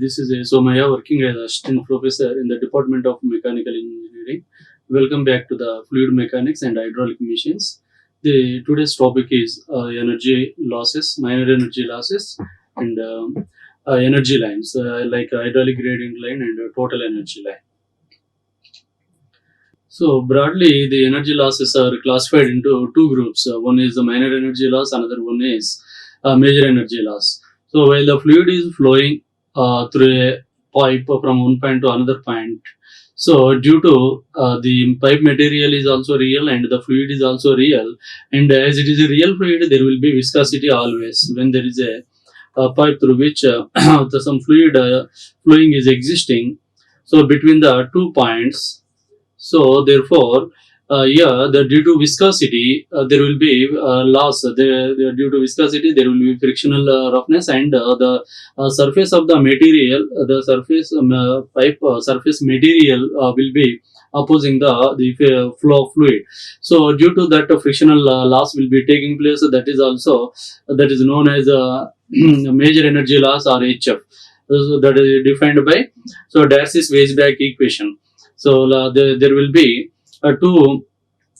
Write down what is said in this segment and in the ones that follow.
This is Somaiah working as assistant professor in the Department of Mechanical Engineering. Welcome back to the Fluid Mechanics and Hydraulic Machines. Today's topic is energy losses, minor energy losses, and energy lines like hydraulic gradient line and total energy line. So broadly, the energy losses are classified into two groups. One is the minor energy loss, another one is major energy loss. So while the fluid is flowing through a pipe from one point to another point, so due to the pipe material is also real and the fluid is also real, and as it is a real fluid, there will be viscosity always when there is a pipe through which some fluid flowing is existing. So between the 2 points, so therefore, due to viscosity, there will be loss. Due to viscosity, there will be frictional roughness, and the surface of the material, the surface pipe surface material will be opposing the flow of fluid. So due to that, frictional loss will be taking place. That is known as major energy loss, or HF. So that is defined by Darcy's Weisbach equation. So there will be two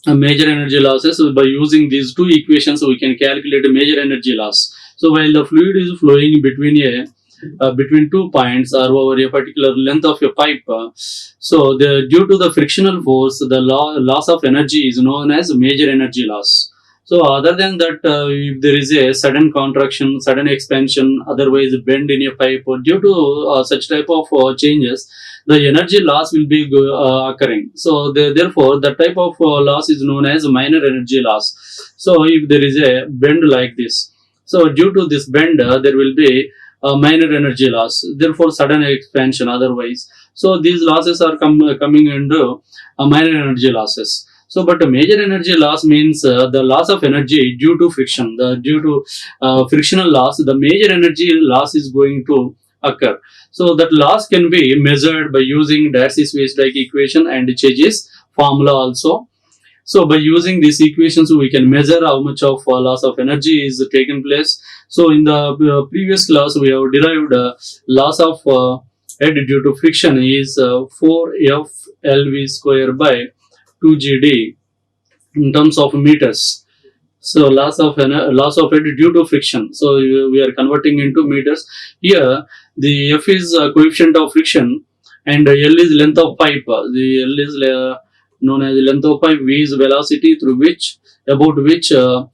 major energy losses. By using these two equations, we can calculate a major energy loss. So while the fluid is flowing between 2 points or over a particular length of a pipe, due to the frictional force, the loss of energy is known as major energy loss. So other than that, if there is a sudden contraction, sudden expansion, otherwise bend in a pipe, due to such type of changes, the energy loss will be occurring. So therefore, the type of loss is known as minor energy loss. So if there is a bend like this, so due to this bend, there will be a minor energy loss. Therefore, sudden expansion otherwise. So these losses are coming into minor energy losses. So, but a major energy loss means the loss of energy due to friction. Due to frictional loss, the major energy loss is going to occur. So that loss can be measured by using Darcy's Weisbach equation and Chezy's formula also. So by using these equations, we can measure how much of loss of energy is taken place. So in the previous class, we have derived loss of head due to friction is 4F LV square by 2GD in terms of meters. So loss of head due to friction. So we are converting into meters. Here the F is coefficient of friction and L is length of pipe. The L is known as length of pipe. V is velocity through about which the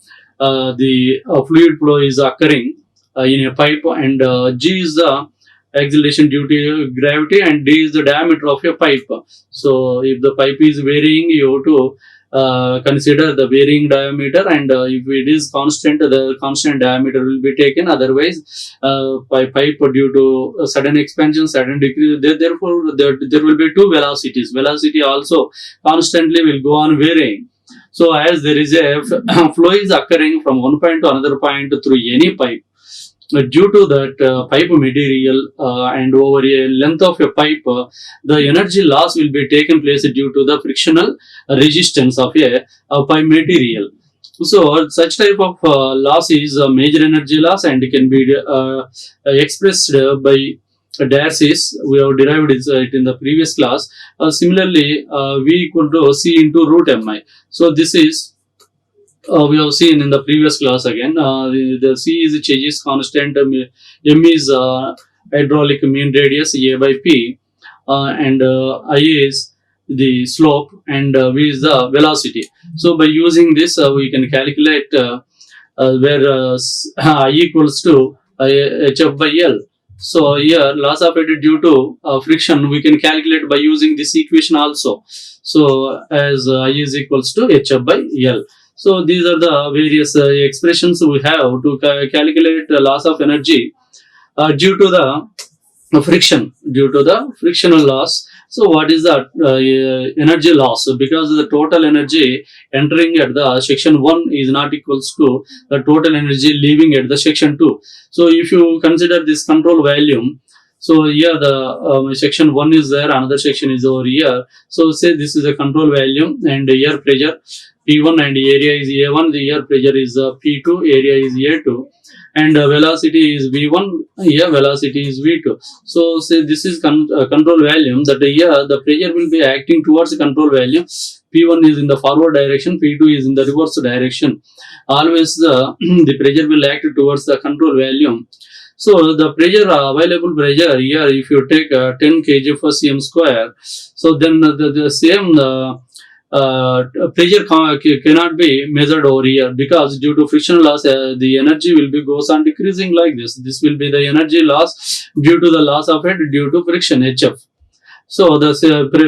fluid flow is occurring in a pipe, and G is the acceleration due to gravity, and D is the diameter of a pipe. So if the pipe is varying, you have to consider the varying diameter, and if it is constant, the constant diameter will be taken. Otherwise, pipe due to sudden expansion, sudden decrease, therefore there will be two velocities. Velocity also constantly will go on varying. So as there is a flow is occurring from one point to another point through any pipe, due to that pipe material and over a length of a pipe, the energy loss will be taken place due to the frictional resistance of a pipe material. So such type of loss is a major energy loss and can be expressed by Darcy's. We have derived it in the previous class. Similarly, V equal to C into root mi. So this is we have seen in the previous class again. The C is Chezy's constant, M is hydraulic mean radius A by P, and I is the slope, and V is the velocity. So by using this, we can calculate where I equals to HF by L. So here loss of head due to friction we can calculate by using this equation also. So as I is equals to HF by L. So these are the various expressions we have to calculate the loss of energy due to the friction, due to the frictional loss. So what is the energy loss? Because the total energy entering at the section 1 is not equals to the total energy leaving at the section 2. So if you consider this control volume, So here the section 1 is there, another section is over here. So say this is a control value, and here pressure P1 and area is A1, the here pressure is P2, area is A2, and velocity is V1, here velocity is V2. So say this is control value, that here the pressure will be acting towards the control value. P1 is in the forward direction, P2 is in the reverse direction. Always the pressure will act towards the control value. So the pressure, available pressure here, if you take 10 kg per cm square, so then the same pressure cannot be measured over here, because due to friction loss, the energy will be goes on decreasing like this. This will be the energy loss due to the loss of head due to friction, HF. So the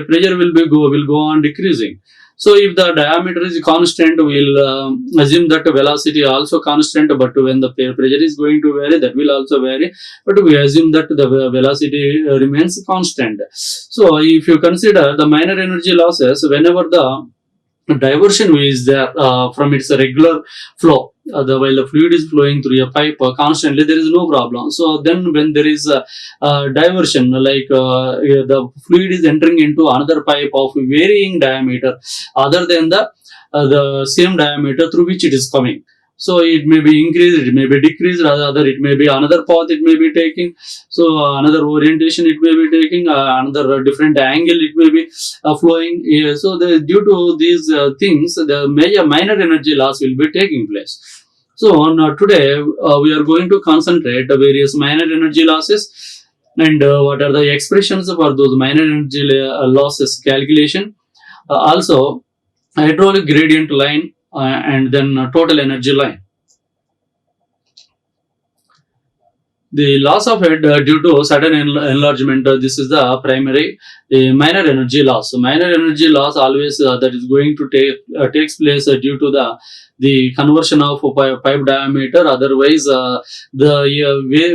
pressure will go on decreasing. So if the diameter is constant, we'll assume that velocity also constant, but when the pressure is going to vary, that will also vary, but we assume that the velocity remains constant. So if you consider the minor energy losses, whenever the diversion is there from its regular flow, while the fluid is flowing through a pipe constantly, there is no problem. So then when there is a diversion, like the fluid is entering into another pipe of varying diameter other than the same diameter through which it is coming. So it may be increased, it may be decreased, rather it may be another path it may be taking. So another orientation it may be taking, another different angle it may be flowing. So due to these things, the minor energy loss will be taking place. So today we are going to concentrate the various minor energy losses, and what are the expressions for those minor energy losses calculation. Also hydraulic gradient line, and then total energy line. The loss of head due to sudden enlargement, this is the primary. The minor energy loss. So minor energy loss always that is going to takes place due to the conversion of pipe diameter. Otherwise, the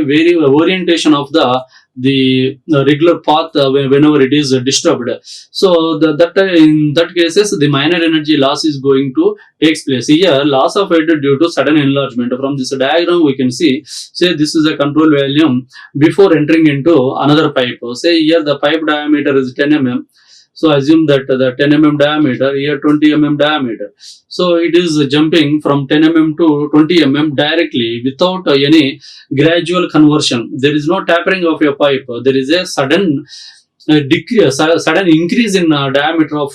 very orientation of the regular path whenever it is disturbed. So in that cases, the minor energy loss is going to takes place. Here loss of head due to sudden enlargement. From this diagram we can see, say this is a control value before entering into another pipe. Say here the pipe diameter is 10 mm. So assume that the 10 mm diameter, here 20 mm diameter. So it is jumping from 10 mm to 20 mm directly without any gradual conversion. There is no tapering of your pipe. There is a sudden sudden increase in diameter of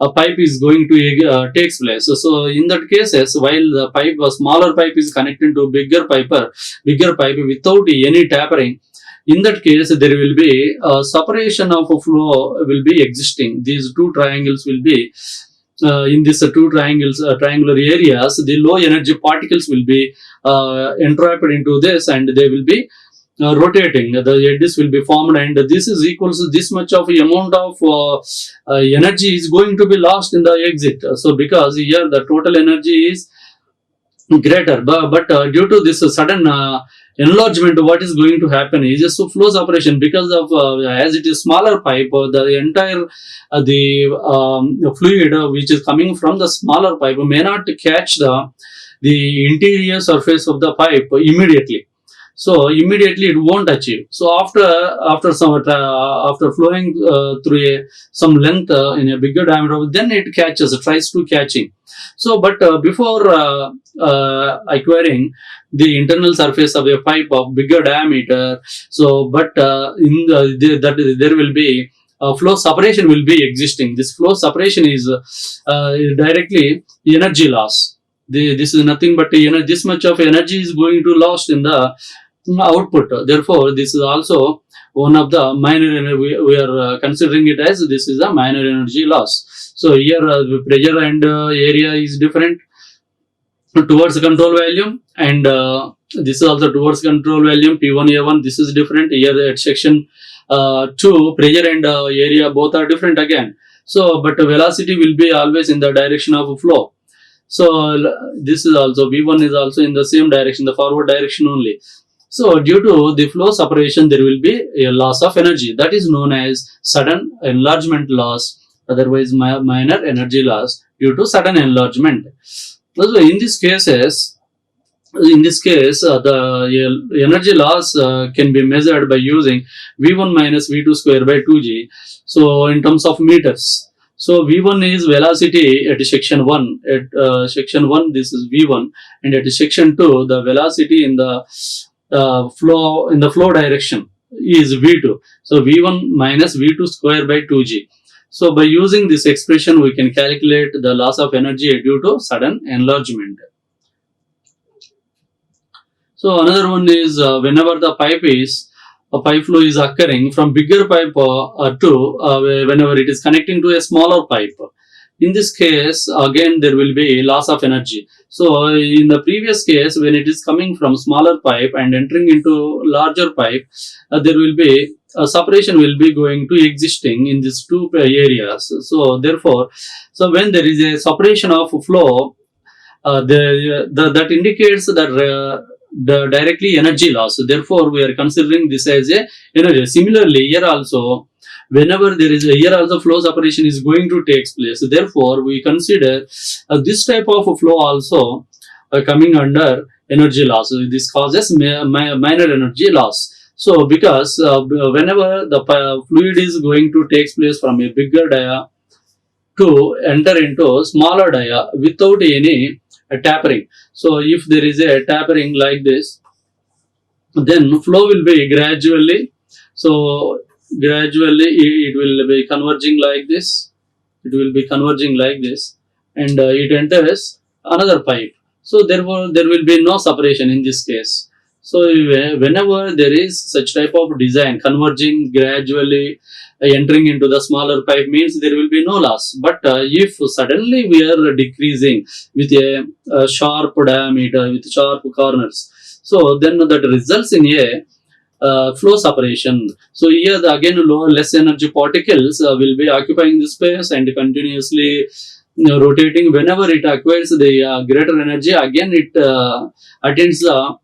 a pipe is going to takes place. So in that cases, while the pipe, a smaller pipe is connected to bigger pipe without any tapering, in that case there will be separation of a flow will be existing. These two triangles will be in these two triangular areas, the low energy particles will be entrapped into this, and they will be rotating. The edges will be formed, and this is equals to this much of amount of energy is going to be lost in the exit. So because here the total energy is greater, but due to this sudden enlargement, what is going to happen is just flow separation, because of as it is smaller pipe, the entire the fluid which is coming from the smaller pipe may not catch the interior surface of the pipe immediately. So immediately it won't achieve. So after flowing through some length in a bigger diameter, then it tries to catching. So but before acquiring the internal surface of a pipe of bigger diameter, so but there will be flow separation will be existing. This flow separation is directly energy loss. This is nothing but this much of energy is going to lost in the output. Therefore, this is also one of the minor energy. We are considering it as this is a minor energy loss. So here the pressure and area is different towards control value, and this is also towards control value P1 A1. This is different. Here at section 2, pressure and area both are different again. So but velocity will be always in the direction of flow. So this is also V1 is also in the same direction, the forward direction only. So due to the flow separation, there will be a loss of energy. That is known as sudden enlargement loss, otherwise minor energy loss due to sudden enlargement. So in these cases, In this case, the energy loss can be measured by using V1 minus V2 square by 2g. So in terms of meters, so V1 is velocity at section 1. At section 1, this is V1, and at section 2, the velocity in the flow direction is V2. So V1 minus V2 square by 2g. So by using this expression, we can calculate the loss of energy due to sudden enlargement. So another one is whenever the pipe flow is occurring from bigger pipe to whenever it is connecting to a smaller pipe. In this case, again there will be loss of energy. So in the previous case, when it is coming from smaller pipe and entering into larger pipe, there will be separation will be going to existing in these two areas. So therefore, so when there is a separation of flow, that indicates that the directly energy loss. Therefore, we are considering this as a energy. Similarly, here also, whenever there is a here also flow separation is going to take place. Therefore, we consider this type of flow also coming under energy loss. This causes minor energy loss. So, because whenever the fluid is going to take place from a bigger dia to enter into smaller dia without any tapering. So if there is a tapering like this, then flow will be gradually, so gradually it will be converging like this. It will be converging like this, and it enters another pipe. So therefore there will be no separation in this case. So whenever there is such type of design converging gradually entering into the smaller pipe, means there will be no loss. But if suddenly we are decreasing with a sharp diameter, with sharp corners, so then that results in a flow separation. So here again less energy particles will be occupying the space and continuously rotating. Whenever it acquires the greater energy, again it attains the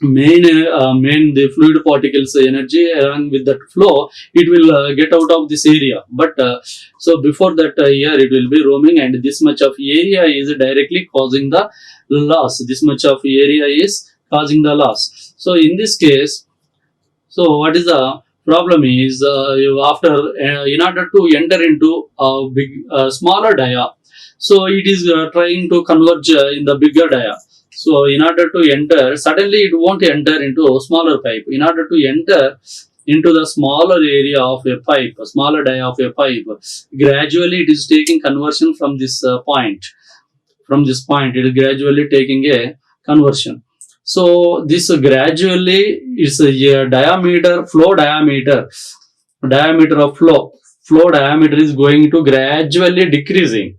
main the fluid particles energy. Along with that flow, it will get out of this area. But so before that, here it will be roaming, and this much of area is directly causing the loss. This much of area is causing the loss. So in this case, so what is the problem is after in order to enter into a big smaller dia, so it is trying to converge in the bigger dia. So in order to enter, suddenly it won't enter into a smaller pipe. In order to enter into the smaller area of a pipe, a smaller dia of a pipe, gradually it is taking conversion from this point. From this point, it is gradually taking a conversion. So this gradually is a diameter, flow diameter, diameter of flow diameter is going to gradually decreasing,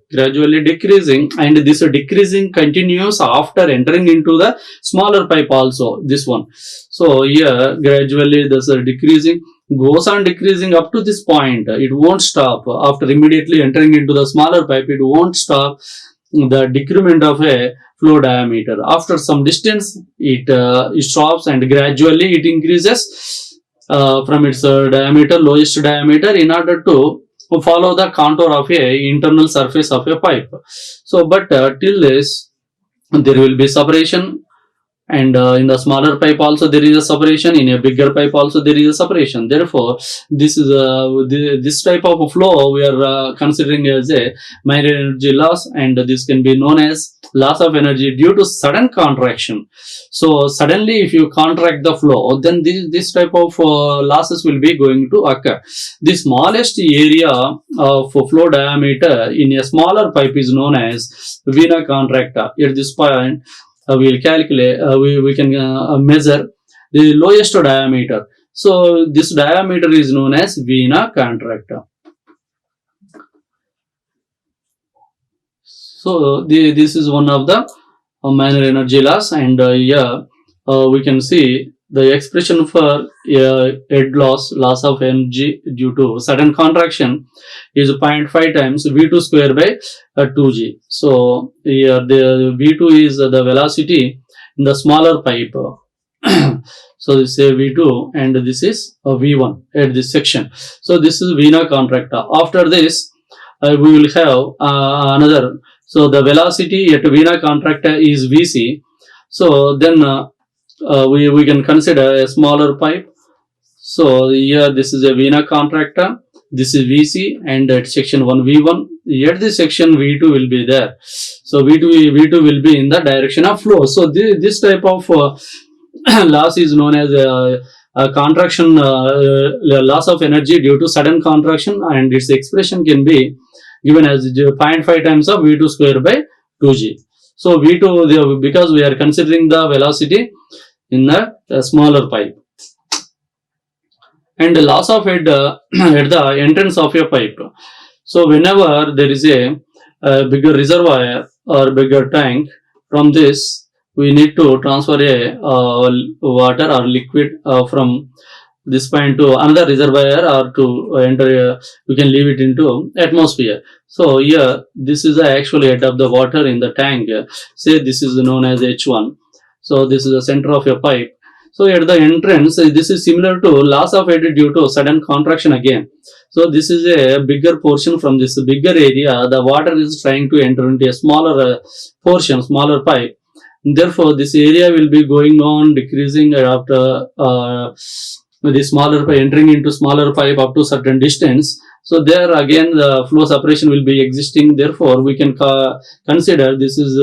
and this decreasing continues after entering into the smaller pipe also, this one. So here gradually this decreasing goes on decreasing up to this point. It won't stop after immediately entering into the smaller pipe. It won't stop the decrement of a flow diameter. After some distance, it stops, and gradually it increases from its diameter, lowest diameter, in order to follow the contour of a internal surface of a pipe. So but till this there will be separation, and in the smaller pipe also there is a separation, in a bigger pipe also there is a separation. Therefore this is this type of flow we are considering as a minor energy loss, and this can be known as loss of energy due to sudden contraction. So suddenly if you contract the flow, then this type of losses will be going to occur. The smallest area of flow diameter in a smaller pipe is known as vena contracta. At this point we will calculate, we can measure the lowest diameter. So this diameter is known as vena contracta. So this is one of the minor energy loss, and we can see the expression for head loss of energy due to sudden contraction is 0.5 times V2 square by 2g. So here the V2 is the velocity in the smaller pipe. So this is V2 and this is V1 at this section. So this is vena contracta. After this, we will have another. So the velocity at vena contracta is Vc. So then we can consider a smaller pipe. So here this is a vena contracta, this is VC, and at section 1 V1. At this section V2 will be there. So V2 will be in the direction of flow. So this type of loss is known as a contraction, loss of energy due to sudden contraction, and its expression can be given as 0.5 times of V2 square by 2G. So V2, because we are considering the velocity in the smaller pipe. And the loss of head at the entrance of a pipe. So whenever there is a bigger reservoir or bigger tank, from this we need to transfer a water or liquid from this point to another reservoir, or to enter we can leave it into atmosphere. So here this is the actual head of the water in the tank. Say this is known as H1. So this is the center of a pipe. So at the entrance, this is similar to loss of head due to sudden contraction again. So this is a bigger portion. From this bigger area, the water is trying to enter into a smaller portion, smaller pipe. Therefore, this area will be going on decreasing after the smaller pipe, entering into smaller pipe up to certain distance. So there again the flow separation will be existing. Therefore, we can consider this is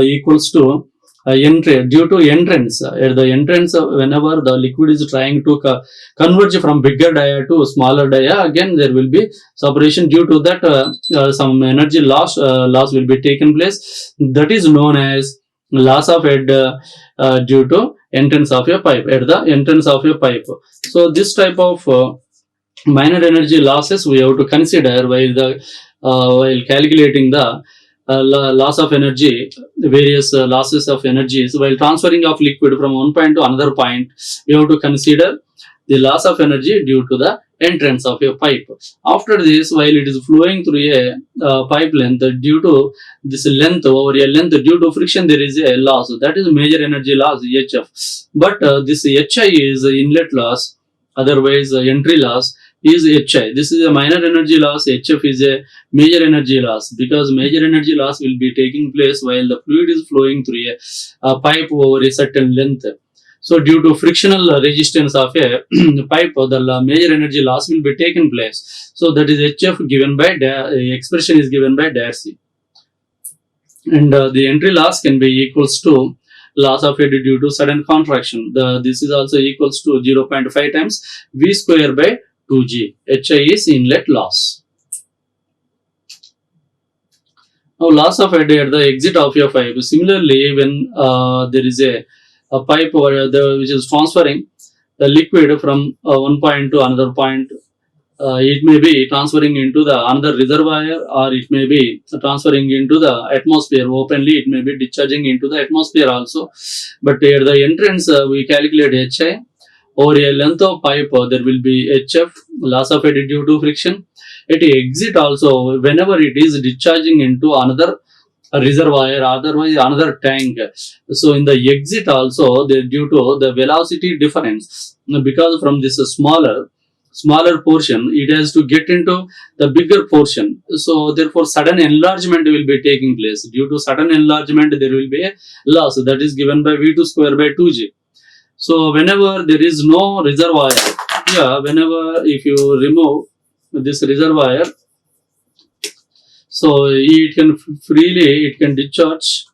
equals to entry due to entrance. At the entrance, whenever the liquid is trying to converge from bigger dia to smaller dia, again there will be separation. Due to that, some energy loss will be taken place. That is known as loss of head due to entrance of a pipe, at the entrance of a pipe. So this type of minor energy losses we have to consider while calculating the loss of energy, various losses of energies while transferring of liquid from one point to another point. We have to consider the loss of energy due to the entrance of a pipe. After this, while it is flowing through a pipe length, due to this length over a length, due to friction there is a loss. That is major energy loss, HF. But this HI is inlet loss, otherwise entry loss is HI. This is a minor energy loss. HF is a major energy loss, because major energy loss will be taking place while the fluid is flowing through a pipe over a certain length. So due to frictional resistance of a pipe, the major energy loss will be taken place. So that is HF given by expression is given by DARC. And the entry loss can be equals to loss of head due to sudden contraction. This is also equals to 0.5 times V square by 2G. HI is inlet loss. Now loss of head at the exit of your pipe. Similarly, when there is a pipe which is transferring the liquid from one point to another point, it may be transferring into the another reservoir, or it may be transferring into the atmosphere openly. It may be discharging into the atmosphere also. But at the entrance, we calculate HI. Over a length of pipe, there will be HF, loss of head due to friction. At exit also, whenever it is discharging into another reservoir, otherwise another tank. So in the exit also, due to the velocity difference, because from this smaller portion, it has to get into the bigger portion. So therefore, sudden enlargement will be taking place. Due to sudden enlargement, there will be a loss that is given by V2 square by 2G. So whenever there is no reservoir, whenever if you remove this reservoir, so it can freely discharge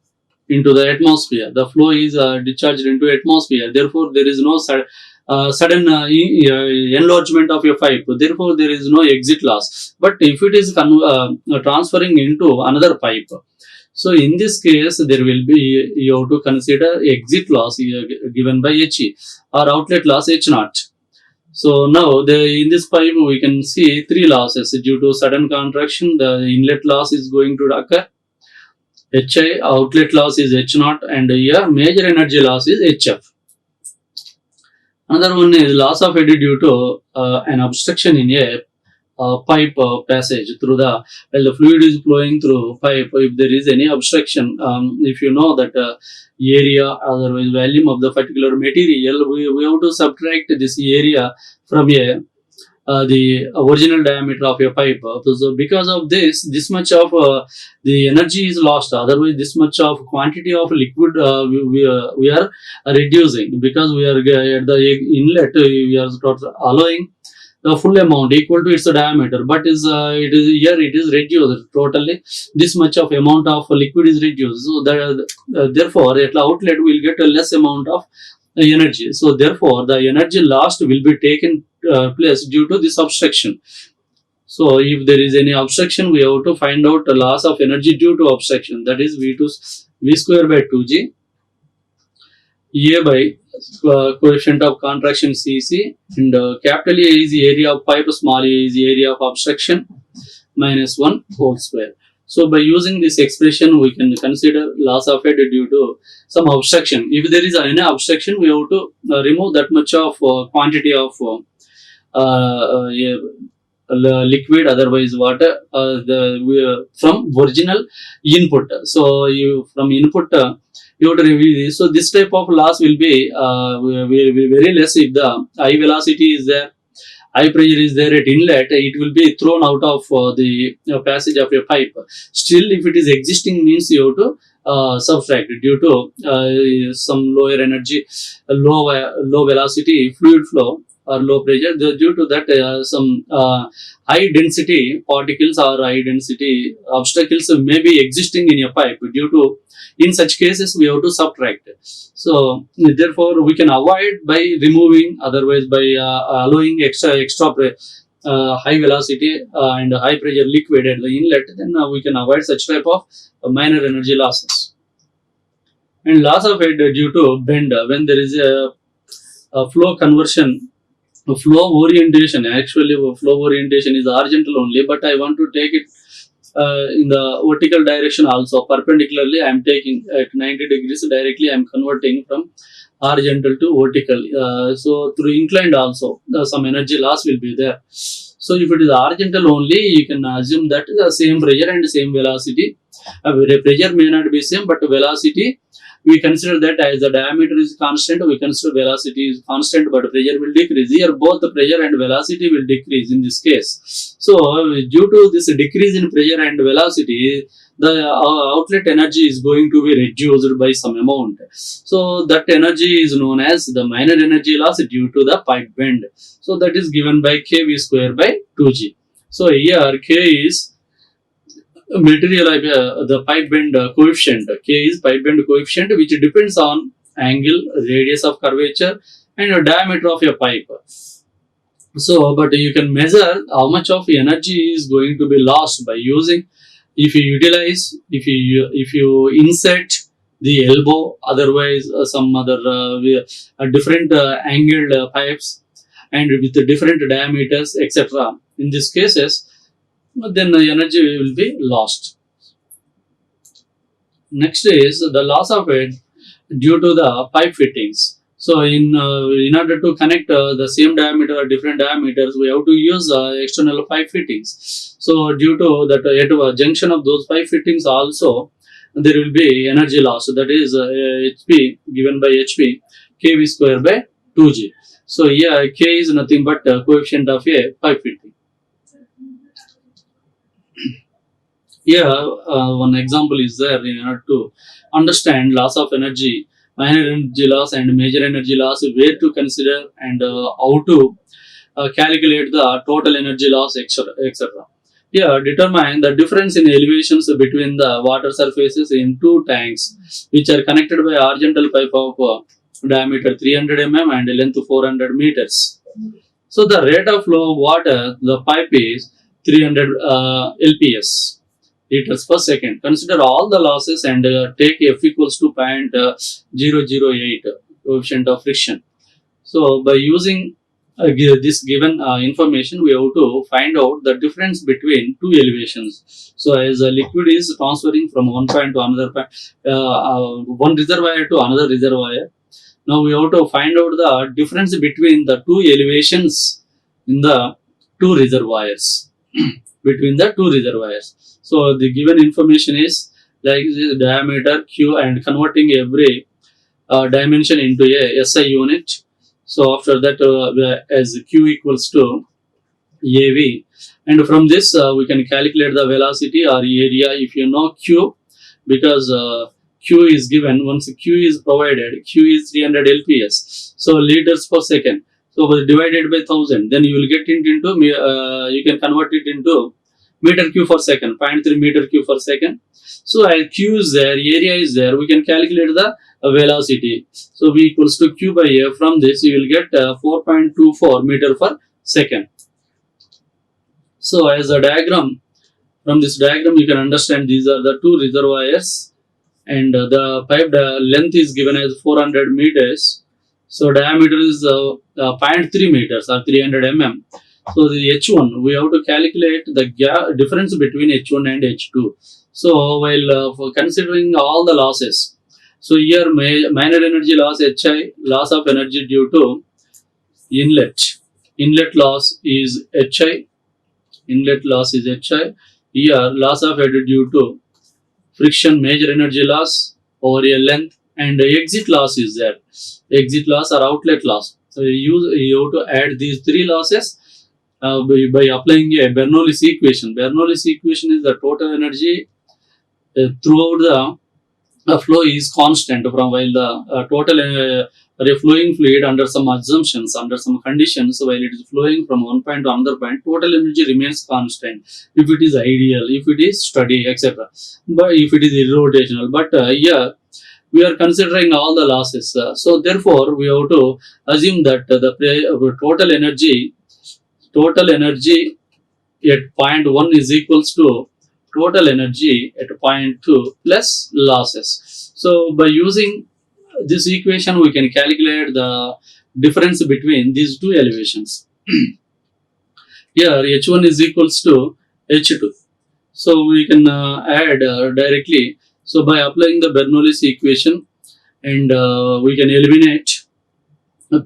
into the atmosphere. The flow is discharged into atmosphere. Therefore, there is no sudden enlargement of your pipe. Therefore, there is no exit loss. But if it is transferring into another pipe, so in this case, there will be, you have to consider exit loss given by HE, or outlet loss H0. So now in this pipe we can see three losses. Due to sudden contraction, the inlet loss is going to occur. HI, outlet loss is H0, and here major energy loss is HF. Another one is loss of head due to an obstruction in a pipe passage through while the fluid is flowing through pipe. If there is any obstruction, if you know that area, otherwise volume of the particular material, we have to subtract this area from a the original diameter of your pipe. So because of this much of the energy is lost. Otherwise, this much of quantity of liquid we are reducing, because we are at the inlet. We are allowing the full amount equal to its diameter, but it is here it is reduced totally. This much of amount of liquid is reduced, so that therefore at the outlet will get a less amount of energy. So therefore the energy lost will be taken place due to this obstruction. So if there is any obstruction, we have to find out the loss of energy due to obstruction. That is V square by 2G, A by coefficient of contraction Cc, and capital A is the area of pipe, small a is the area of obstruction, minus 1 whole square. So by using this expression, we can consider loss of head due to some obstruction. If there is any obstruction, we have to remove that much of quantity of yeah, liquid, otherwise water, from original input. So you from input you have to review this. So this type of loss will be very less if the high velocity is there, high pressure is there at inlet. It will be thrown out of the passage of your pipe. Still, if it is existing, means you have to subtract due to some lower energy, low velocity fluid flow or low pressure. Due to that, some high density particles or high density obstacles may be existing in your pipe. Due to, in such cases, we have to subtract. So therefore we can avoid by removing, otherwise by allowing extra high velocity and high pressure liquid at the inlet, then we can avoid such type of minor energy losses. And loss of head due to bend, when there is a flow conversion, flow orientation. Actually flow orientation is horizontal only, but I want to take it in the vertical direction also. Perpendicularly I am taking at 90 degrees directly, I am converting from horizontal to vertical. So through inclined also some energy loss will be there. So if it is horizontal only, you can assume that the same pressure and same velocity. Pressure may not be same, but velocity, we consider that as the diameter is constant, we consider velocity is constant, but pressure will decrease. Here both the pressure and velocity will decrease in this case. So due to this decrease in pressure and velocity, the outlet energy is going to be reduced by some amount. So that energy is known as the minor energy loss due to the pipe bend. So that is given by kV square by 2G. So here K is material, the pipe bend coefficient. K is pipe bend coefficient, which depends on angle, radius of curvature, and the diameter of your pipe. So, but you can measure how much of energy is going to be lost by using, if you utilize, if you insert the elbow, otherwise some other different angled pipes and with different diameters, etc. In these cases, then the energy will be lost. Next is the loss of it due to the pipe fittings. So in order to connect the same diameter or different diameters, we have to use external pipe fittings. So due to that, at a junction of those pipe fittings also, there will be energy loss. So that is HP given by HP kV square by 2G. So here K is nothing but coefficient of a pipe fitting. Here one example is there in order to understand loss of energy, minor energy loss and major energy loss, where to consider and how to calculate the total energy loss, etc. Here determine the difference in elevations between the water surfaces in two tanks which are connected by horizontal pipe of diameter 300 mm and length 400 meters. So the rate of flow of water, the pipe is 300 LPS, liters per second. Consider all the losses and take F equals to 0.008 coefficient of friction. So by using this given information, we have to find out the difference between two elevations. So as a liquid is transferring from one point to another point, one reservoir to another reservoir, now we have to find out the difference between the two elevations in the two reservoirs. Between the two reservoirs. So the given information is like the diameter Q and converting every dimension into a SI unit. So after that, as Q equals to AV, and from this we can calculate the velocity or area if you know Q, because Q is given. Once Q is provided, Q is 300 LPS, so liters per second. So divided by 1000, then you will get it into you can convert it into meter cube per second, 0.3 meter cube per second. So as Q is there, area is there, we can calculate the velocity. So V equals to Q by A. From this you will get 4.24 meter per second. So as a diagram, from this diagram you can understand these are the two reservoirs, and the pipe length is given as 400 meters. So diameter is 0.3 meters or 300 mm. So the H1, we have to calculate the difference between H1 and H2. So while for considering all the losses, so here minor energy loss HI, loss of energy due to inlet. Inlet loss is HI. Inlet loss is HI. Here loss of energy due to friction, major energy loss over a length, and exit loss is there. Exit loss or outlet loss. So you have to add these three losses by applying a Bernoulli's equation. Bernoulli's equation is the total energy throughout the flow is constant, from while the total flowing fluid under some assumptions, under some conditions, while it is flowing from one point to another point, total energy remains constant if it is ideal, if it is steady, etc. But if it is irrotational, but here we are considering all the losses. So therefore, we have to assume that the total energy at point 1 is equals to total energy at point 2 plus losses. So by using this equation, we can calculate the difference between these two elevations. Here H1 is equals to H2. So we can add directly. So by applying the Bernoulli's equation, and we can eliminate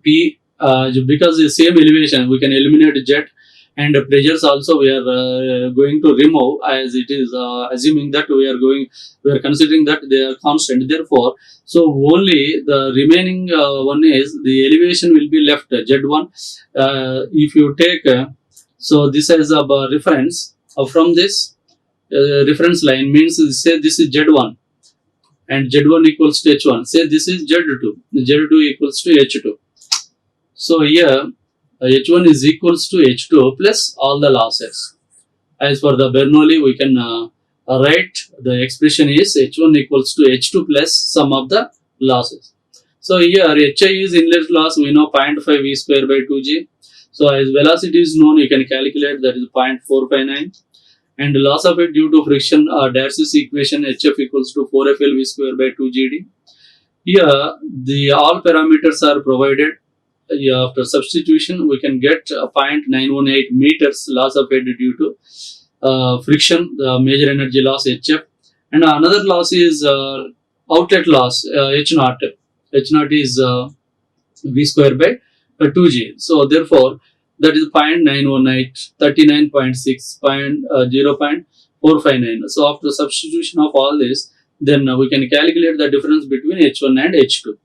P, because the same elevation we can eliminate jet, and pressures also we are going to remove, as it is assuming that we are considering that they are constant. Therefore, so only the remaining one is the elevation will be left Z1. If you take so this as a reference, from this reference line means, say this is Z1 and Z1 equals to H1. Say this is Z2. Z2 equals to H2. So here H1 is equals to H2 plus all the losses. As for the Bernoulli, we can write the expression is H1 equals to H2 plus sum of the losses. So here HI is inlet loss, we know 0.5 V square by 2G. So as velocity is known, you can calculate, that is 0.459. And loss of it due to friction, Darcy's equation HF equals to 4FL V square by 2GD. Here the all parameters are provided. After substitution, we can get 0.918 meters loss of head due to friction, the major energy loss HF, and another loss is outlet loss H0. H0 is V square by 2G. So therefore, that is 0.918, 39.6, 0.459. So after substitution of all this, then we can calculate the difference between H1 and H2.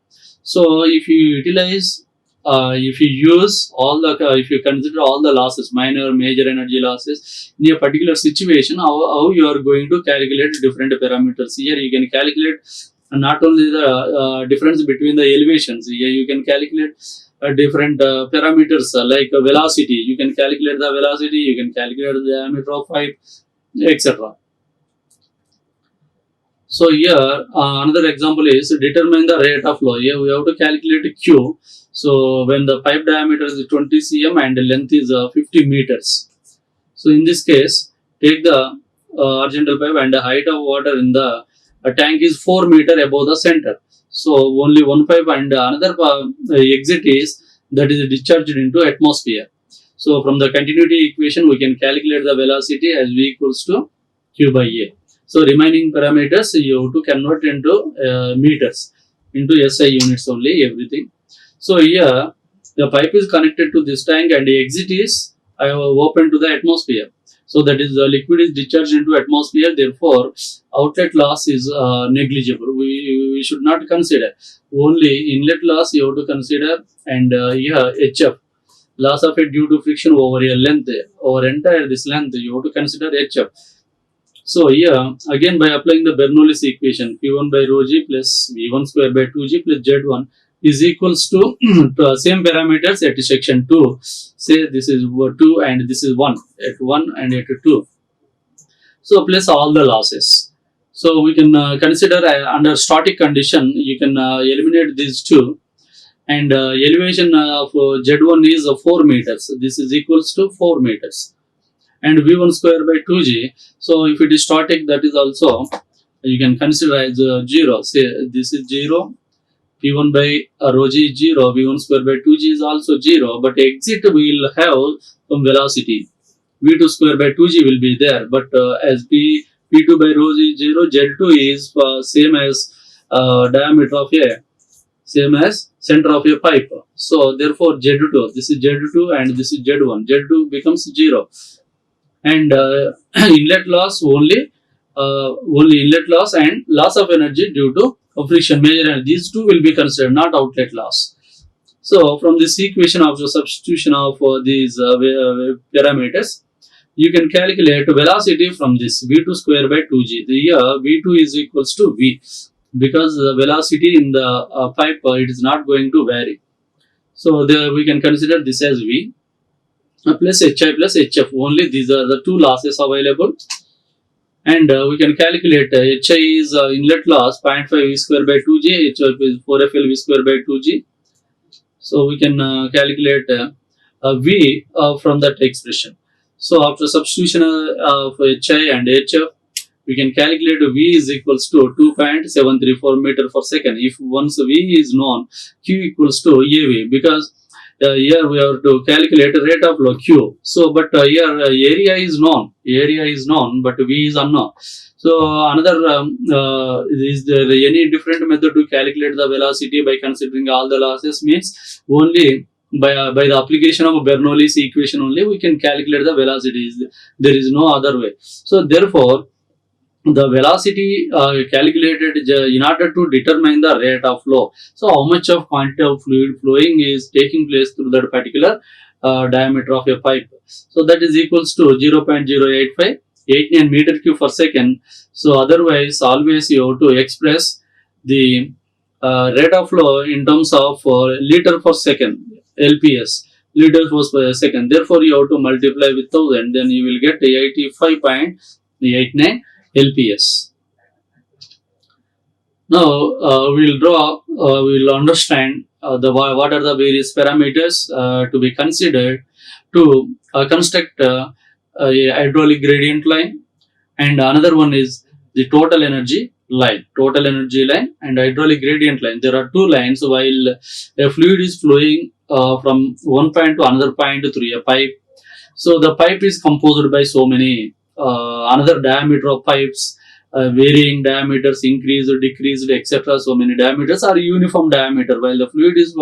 So if you utilize if you use all the, if you consider all the losses, minor, major energy losses in a particular situation, how you are going to calculate different parameters. Here you can calculate not only the difference between the elevations. Here you can calculate different parameters like velocity. You can calculate the velocity. You can calculate the diameter of pipe, etc. So here another example is determine the rate of flow. Here we have to calculate Q. So when the pipe diameter is 20 cm and the length is 50 meters. So in this case, take the horizontal pipe, and the height of water in the tank is 4 meter above the center. So only one pipe and another exit is, that is discharged into atmosphere. So from the continuity equation, we can calculate the velocity as V equals to Q by A. So remaining parameters you have to convert into meters, into SI units only, everything. So here the pipe is connected to this tank, and the exit is open to the atmosphere. So that is the liquid is discharged into atmosphere. Therefore, outlet loss is negligible. We should not consider. Only inlet loss you have to consider, and here HF, loss of it due to friction over a length, over entire this length, you have to consider HF. So here again, by applying the Bernoulli's equation, P1 by rho g plus V1 square by 2g plus Z1 is equals to, to same parameters at section 2. Say this is 2 and this is 1, at 1 and at 2. So place all the losses. So we can consider under static condition, you can eliminate these two, and elevation of Z1 is 4 meters. This is equals to 4 meters. And V1 square by 2g. So if it is static, that is also you can consider as 0. Say this is 0. P1 by rho g is 0. V1 square by 2g is also 0. But exit will have some velocity. V2 square by 2g will be there. But as P2 by rho g is 0, Z2 is same as diameter of a, same as center of a pipe. So therefore Z2, this is Z2 and this is Z1. Z2 becomes 0. And inlet loss only inlet loss and loss of energy due to friction major, and these two will be considered, not outlet loss. So from this equation of the substitution of these parameters, you can calculate velocity from this V2 square by 2g. Here V2 is equals to V, because the velocity in the pipe it is not going to vary. So there we can consider this as V plus HI plus HF. Only these are the two losses available, and we can calculate HI is inlet loss 0.5 V square by 2g, HF is 4FL V square by 2g. So we can calculate V from that expression. So after substitution of HI and HF, we can calculate V is equals to 2.734 meter per second. If once V is known, Q equals to AV, because here we have to calculate rate of flow Q. So, but here area is known, but V is unknown. So, another is there any different method to calculate the velocity by considering all the losses? Means only by the application of Bernoulli's equation only we can calculate the velocities. There is no other way. So, therefore, the velocity calculated in order to determine the rate of flow. So how much of quantity of fluid flowing is taking place through that particular diameter of a pipe. So that is equals to 0.08589 meter cube per second. So otherwise always you have to express the rate of flow in terms of liter per second, LPS, liters per second. Therefore you have to multiply with 1000, then you will get 85.89 LPS. Now we'll understand what are the various parameters to be considered to construct a hydraulic gradient line, and another one is the total energy line and hydraulic gradient line. There are two lines while a fluid is flowing from one point to another point through a pipe. So the pipe is composed by so many another diameter of pipes, varying diameters, increased, decreased, etc. So many diameters are uniform diameter. While the fluid is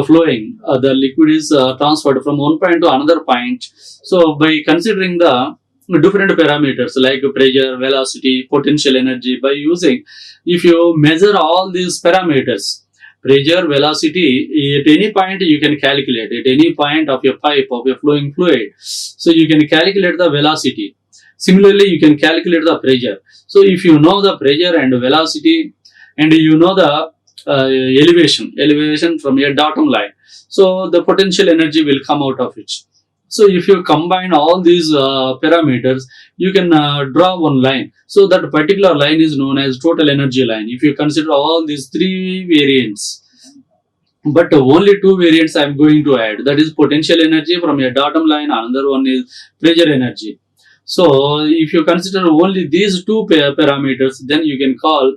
flowing, the liquid is transferred from one point to another point. So by considering the different parameters like pressure, velocity, potential energy, by using, if you measure all these parameters, pressure, velocity, at any point you can calculate, at any point of your pipe, of your flowing fluid. So you can calculate the velocity. Similarly, you can calculate the pressure. So if you know the pressure and velocity, and you know the elevation from your bottom line, so the potential energy will come out of it. So if you combine all these parameters, you can draw one line. So that particular line is known as total energy line. If you consider all these three variants, but only two variants I am going to add. That is potential energy from your bottom line. Another one is pressure energy. So if you consider only these two parameters, then you can call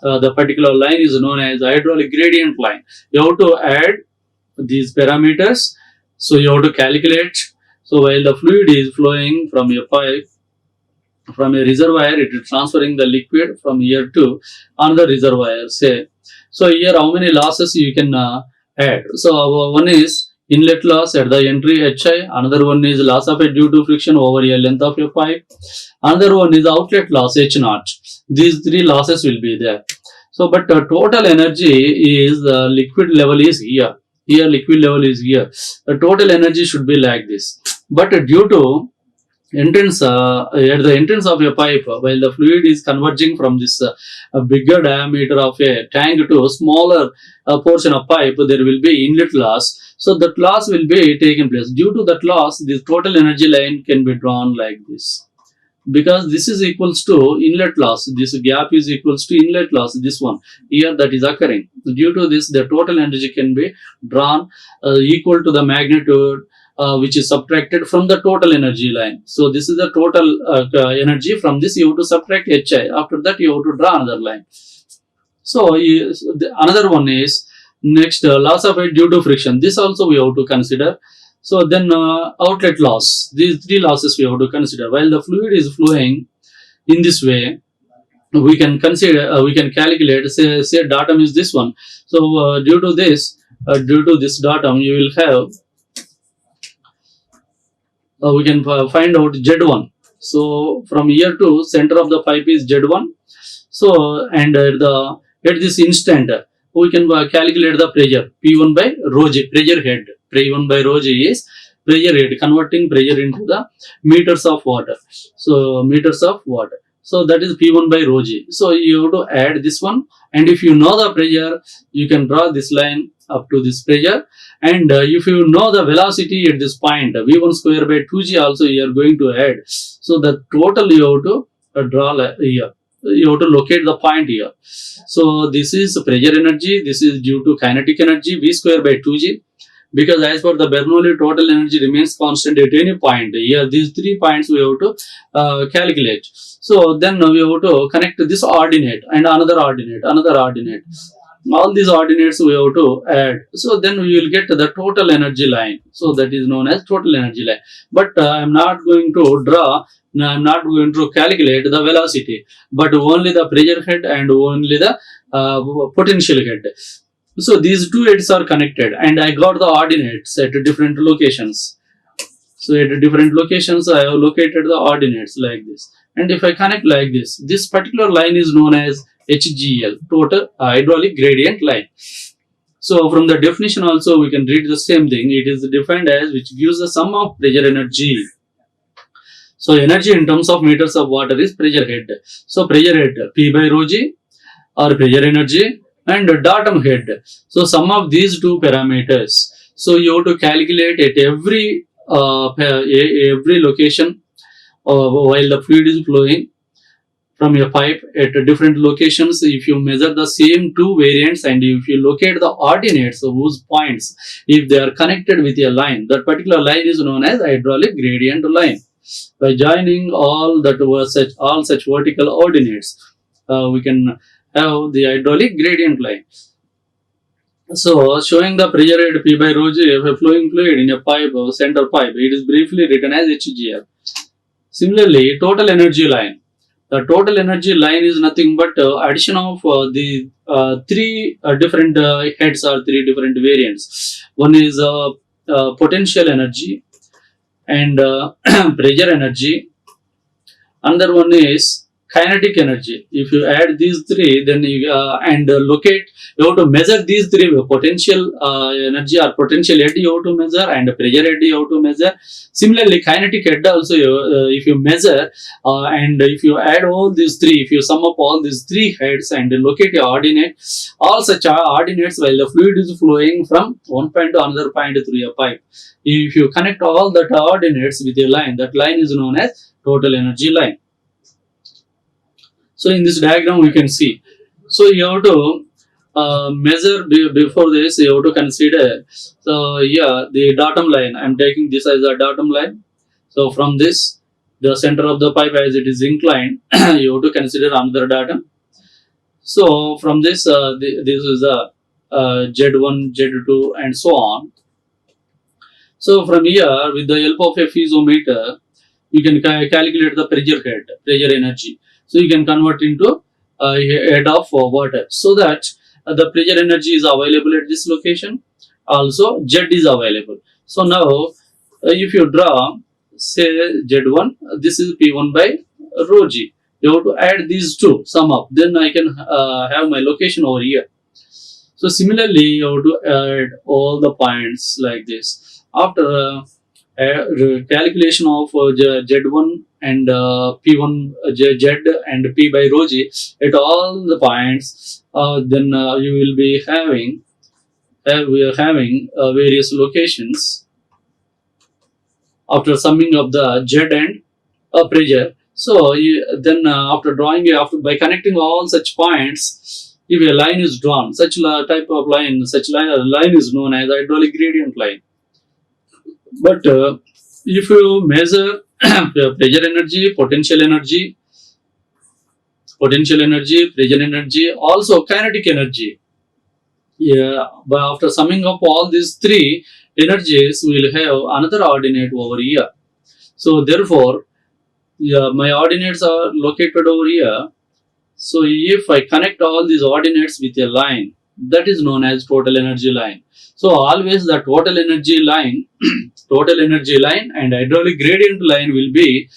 the particular line is known as hydraulic gradient line. You have to add these parameters. So you have to calculate. So while the fluid is flowing from your pipe, from a reservoir, it is transferring the liquid from here to another reservoir, say. So here how many losses you can add. So one is inlet loss at the entry HI, another one is loss of it due to friction over a length of your pipe, another one is outlet loss H0. These three losses will be there. So but total energy is the liquid level is here. Here liquid level is here. The total energy should be like this. But due to entrance at the entrance of a pipe, while the fluid is converging from this bigger diameter of a tank to a smaller portion of pipe, there will be inlet loss. So that loss will be taken place. Due to that loss, this total energy line can be drawn like this, because this is equals to inlet loss. This gap is equals to inlet loss, this one here that is occurring. Due to this, the total energy can be drawn equal to the magnitude which is subtracted from the total energy line. So this is the total energy. From this you have to subtract HI. After that you have to draw another line. So another one is next loss of height due to friction. This also we have to consider. So then outlet loss. These three losses we have to consider. While the fluid is flowing in this way, we can consider, we can calculate, say datum is this one. So due to this datum, you will have, we can find out Z1. So from here to center of the pipe is Z1. So and at this instant, we can calculate the pressure P1 by rho G, pressure head. P1 by rho G is pressure head, converting pressure into the meters of water. So meters of water. So that is P1 by rho G. So you have to add this one, and if you know the pressure, you can draw this line up to this pressure. And if you know the velocity at this point, V1 square by 2G also you are going to add. So the total you have to draw here. You have to locate the point here. So this is pressure energy. This is due to kinetic energy, V square by 2G. Because as per the Bernoulli, total energy remains constant at any point. Here, these 3 points we have to calculate. So then we have to connect this ordinate and another ordinate. All these ordinates we have to add. So then we will get the total energy line. So that is known as total energy line. But I am not going to draw. I am not going to calculate the velocity, but only the pressure head and only the potential head. So these two heads are connected, and I got the ordinates at different locations. So at different locations, I have located the ordinates like this. And if I connect like this particular line is known as HGL, total hydraulic gradient line. So from the definition also we can read the same thing. It is defined as which gives the sum of pressure energy. So energy in terms of meters of water is pressure head. So pressure head P by rho G or pressure energy, and datum head. So sum of these two parameters. So you have to calculate at every location while the fluid is flowing from your pipe at different locations. If you measure the same two variants and if you locate the ordinates of whose points, if they are connected with a line, that particular line is known as hydraulic gradient line. By joining all such vertical ordinates, we can have the hydraulic gradient line. So showing the pressure head P by rho G of a flowing fluid in a pipe or center pipe, it is briefly written as HGL. Similarly, total energy line. The total energy line is nothing but addition of the 3 different heads or 3 different variants. One is potential energy and pressure energy. Another one is kinetic energy. If you add these 3, then you locate, you have to measure these 3: potential energy or potential head you have to measure, and pressure head you have to measure. Similarly, kinetic head also if you measure, and if you add all these 3, if you sum up all these 3 heads and locate your ordinate, all such ordinates while the fluid is flowing from one point to another point through a pipe, if you connect all that ordinates with a line, that line is known as total energy line. So in this diagram we can see. So you have to measure before this. You have to consider. So yeah, the datum line. I am taking this as a datum line. So from this, the center of the pipe as it is inclined, you have to consider another datum. So from this, this is a Z1, Z2, and so on. So from here, with the help of a piezometer, you can calculate the pressure head, pressure energy. So you can convert into head of water, so that the pressure energy is available at this location. Also Z is available. So now if you draw, say Z1, this is P1 by rho G. You have to add these two, sum up. Then I can have my location over here. So similarly, you have to add all the points like this. After calculation of Z1 and P1 Z and P by rho g at all the points, then you will be having we are having various locations after summing up the Z and pressure. So then after drawing, after by connecting all such points, if a line is drawn, such type of line, line is known as hydraulic gradient line. But if you measure pressure energy, potential energy, pressure energy, also kinetic energy, yeah, but after summing up all these three energies, we will have another ordinate over here. So therefore, yeah, my ordinates are located over here. So if I connect all these ordinates with a line, that is known as total energy line. So always the total energy line, total energy line and hydraulic gradient line will be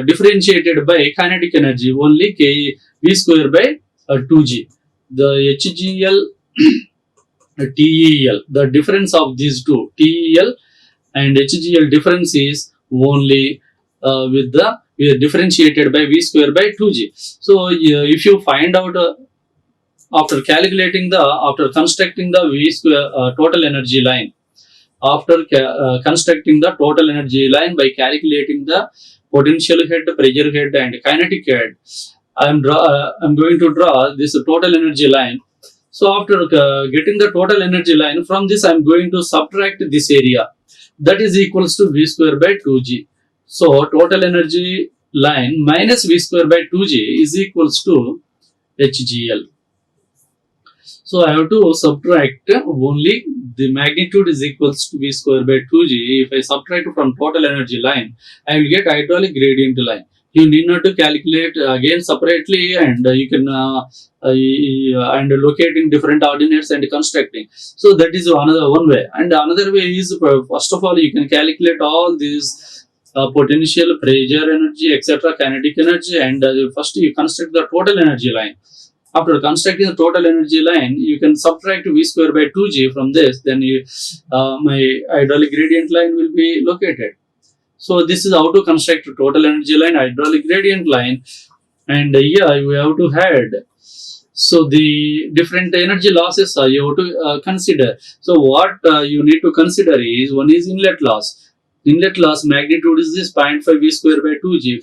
differentiated by kinetic energy only K V square by 2G. The HGL TEL, the difference of these two, TEL and HGL difference is only with the we are differentiated by V square by 2G. So if you find out after calculating the after constructing the V square total energy line, after constructing the total energy line by calculating the potential head, pressure head and kinetic head, I'm going to draw this total energy line. So after getting the total energy line, from this I'm going to subtract this area, that is equals to V square by 2G. So total energy line minus V square by 2G is equals to HGL. So I have to subtract only the magnitude is equals to V square by 2G. If I subtract from total energy line, I will get hydraulic gradient line. You need not to calculate again separately, and you can and locating different ordinates and constructing. So that is another one way. And another way is first of all you can calculate all these potential, pressure energy, etc., kinetic energy, and first you construct the total energy line. After constructing the total energy line, you can subtract V square by 2G from this. Then my hydraulic gradient line will be located. So this is how to construct a total energy line, hydraulic gradient line, and here we have to add. So the different energy losses you have to consider. So what you need to consider is, one is inlet loss. Inlet loss magnitude is this 0.5 V square by 2G.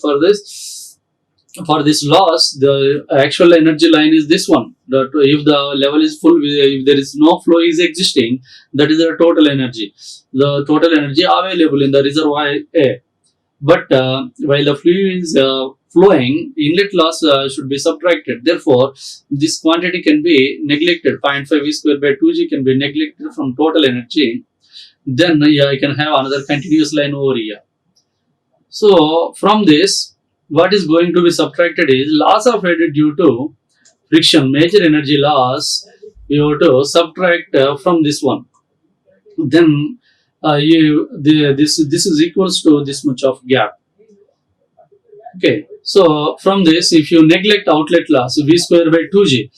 For this loss, the actual energy line is this one. That if the level is full, if there is no flow is existing, that is the total energy. The total energy available in the reservoir A. But while the fluid is flowing, inlet loss should be subtracted. Therefore, this quantity can be neglected. 0.5 V square by 2G can be neglected from total energy. Then I can have another continuous line over here. So from this, what is going to be subtracted is loss of head due to friction, major energy loss. You have to subtract from this one. Then this is equals to this much of gap. Okay, so from this, if you neglect outlet loss V square by 2G,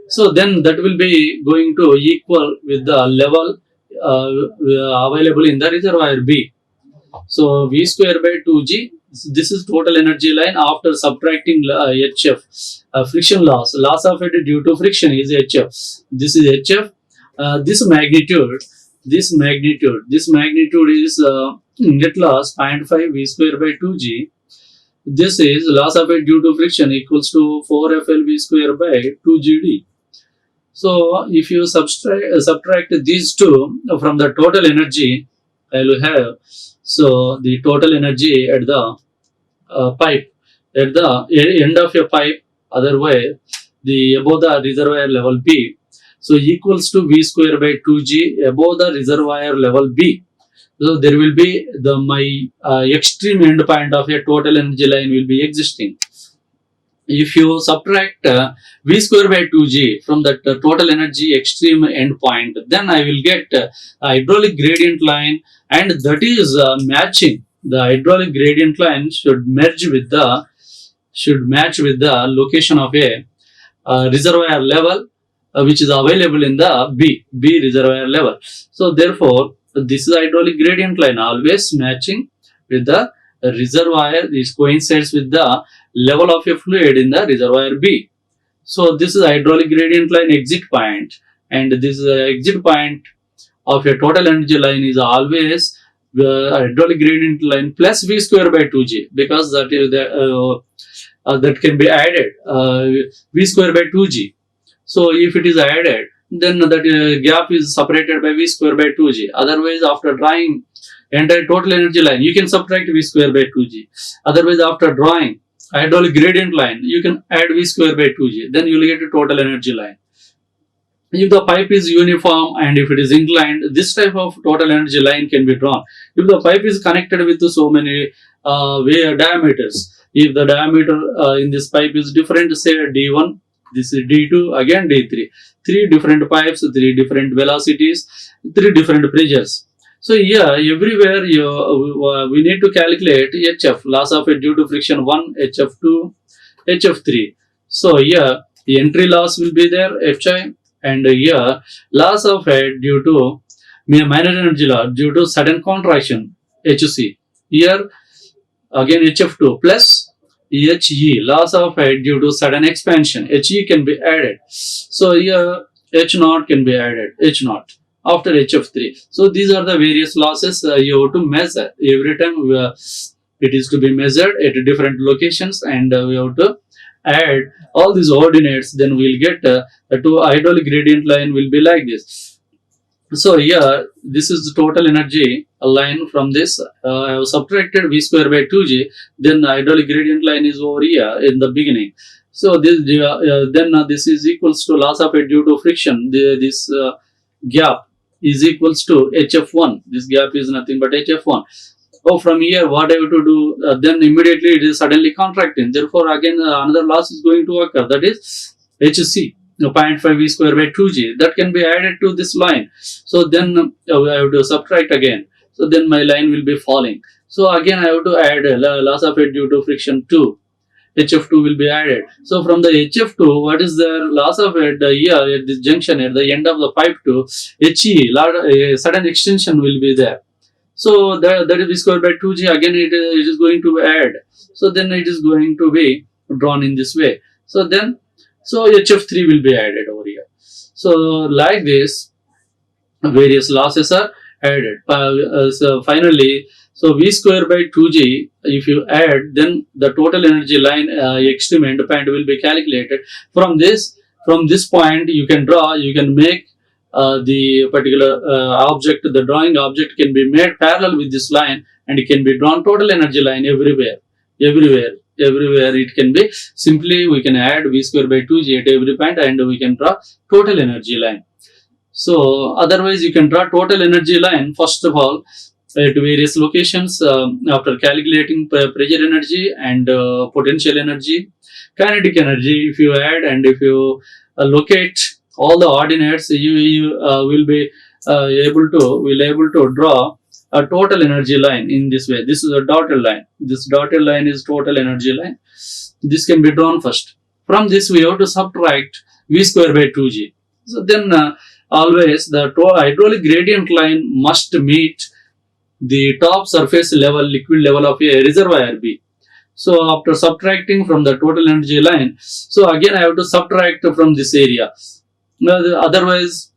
so then that will be going to equal with the level available in the reservoir B. So V square by 2G, this is total energy line after subtracting HF, friction loss. Loss of it due to friction is HF. This is HF. This magnitude is net loss 0.5 V square by 2G. This is loss of it due to friction equals to 4FL V square by 2GD. So if you subtract these two from the total energy, I will have, so the total energy at the pipe, at the end of your pipe, otherwise the above the reservoir level B, so equals to V square by 2G above the reservoir level B. So there will be my extreme end point of a total energy line will be existing. If you subtract V square by 2G from that total energy extreme end point, then I will get hydraulic gradient line, and that is matching. The hydraulic gradient line should match with the location of a reservoir level which is available in the B reservoir level. So therefore, this is hydraulic gradient line always matching with the reservoir. This coincides with the level of a fluid in the reservoir B. So this is hydraulic gradient line exit point, and this exit point of a total energy line is always hydraulic gradient line plus V square by 2G, because that is that can be added, V square by 2G. So if it is added, then that gap is separated by V square by 2G. Otherwise, after drawing entire total energy line, you can subtract V square by 2G. Otherwise, after drawing hydraulic gradient line, you can add V square by 2G. Then you will get a total energy line. If the pipe is uniform and if it is inclined, this type of total energy line can be drawn. If the pipe is connected with so many diameters, if the diameter in this pipe is different, say D1, this is D2, again D3, three different pipes, three different velocities, three different pressures. So here, everywhere we need to calculate HF, loss of head due to friction 1, HF2, HF3. So here, the entry loss will be there, HI, and here, loss of head due to minor energy loss due to sudden contraction, HC. Here, again HF2 plus HE, loss of head due to sudden expansion, HE can be added. So here, H0 can be added, H0 after HF3. So these are the various losses you have to measure. Every time it is to be measured at different locations, and we have to add all these ordinates. Then we'll get the hydraulic gradient line will be like this. So here, this is the total energy line from this. I have subtracted V square by 2G. Then hydraulic gradient line is over here in the beginning. So this this is equals to loss of head due to friction. This gap is equals to HF1. This gap is nothing but HF1. Oh, from here, what I have to do? Then immediately it is suddenly contracting. Therefore, again another loss is going to occur. That is HC, 0.5 V square by 2G. That can be added to this line. So then I have to subtract again. So then my line will be falling. So again I have to add loss of head due to friction 2. HF2 will be added. So from the HF2, what is the loss of head here at this junction at the end of the pipe to HE, sudden extension will be there. So that is V square by 2G. Again it is going to add. So then it is going to be drawn in this way. So then HF3 will be added over here. So like this, various losses are added. So finally, so V square by 2G, if you add, then the total energy line extreme point will be calculated. From this point, you can draw, you can make the particular object, the drawing object can be made parallel with this line, and it can be drawn total energy line everywhere it can be. Simply we can add V square by 2G at every point, and we can draw total energy line. So otherwise you can draw total energy line first of all at various locations after calculating pressure energy and potential energy, kinetic energy. If you add and if you locate all the ordinates, you will be able to draw a total energy line in this way. This is a dotted line. This dotted line is total energy line. This can be drawn first. From this we have to subtract V square by 2G. So then always the hydraulic gradient line must meet the top surface level, liquid level of a reservoir B. So after subtracting from the total energy line, so again I have to subtract from this area. Otherwise,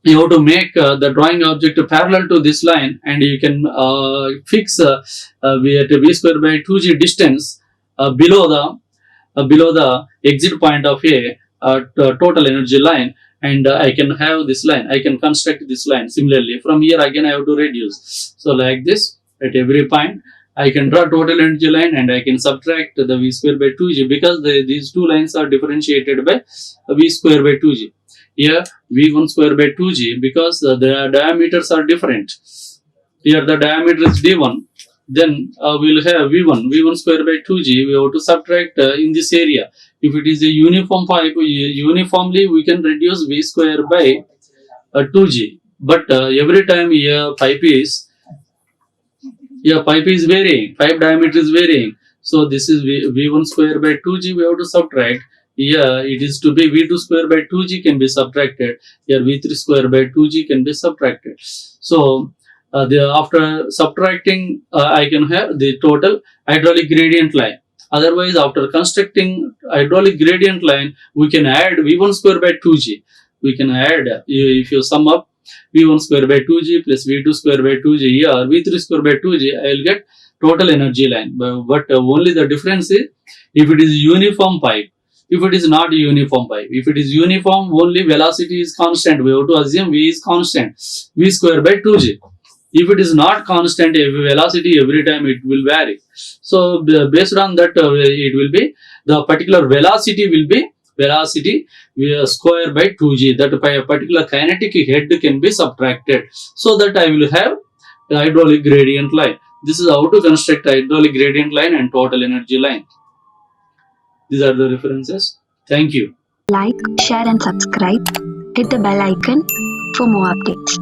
you have to make the drawing object parallel to this line, and you can fix V square by 2G distance below the exit point of a total energy line, and I can have this line. I can construct this line. Similarly, from here again I have to reduce. So like this, at every point I can draw total energy line, and I can subtract the V square by 2G, because these two lines are differentiated by V square by 2G. Here V1 square by 2G, because the diameters are different. Here the diameter is D1. Then we'll have V1 square by 2G. We have to subtract in this area. If it is a uniform pipe, uniformly we can reduce V square by 2G. But every time pipe is varying, pipe diameter is varying. So this is V1 square by 2G. We have to subtract. Here it is to be V2 square by 2G can be subtracted. Here V3 square by 2G can be subtracted. So after subtracting, I can have the total hydraulic gradient line. Otherwise, after constructing hydraulic gradient line, we can add V1 square by 2G. We can add, if you sum up V1 square by 2G plus V2 square by 2G, here V3 square by 2G, I will get total energy line. But only the difference is if it is uniform pipe. If it is not uniform pipe, if it is uniform, only velocity is constant. We have to assume V is constant, V square by 2G. If it is not constant, velocity every time it will vary. So based on that, it will be the particular velocity will be velocity square by 2G. That by a particular kinetic head can be subtracted. So that I will have the hydraulic gradient line. This is how to construct hydraulic gradient line and total energy line. These are the references. Thank you. Like, share and subscribe. Hit the bell icon for more updates.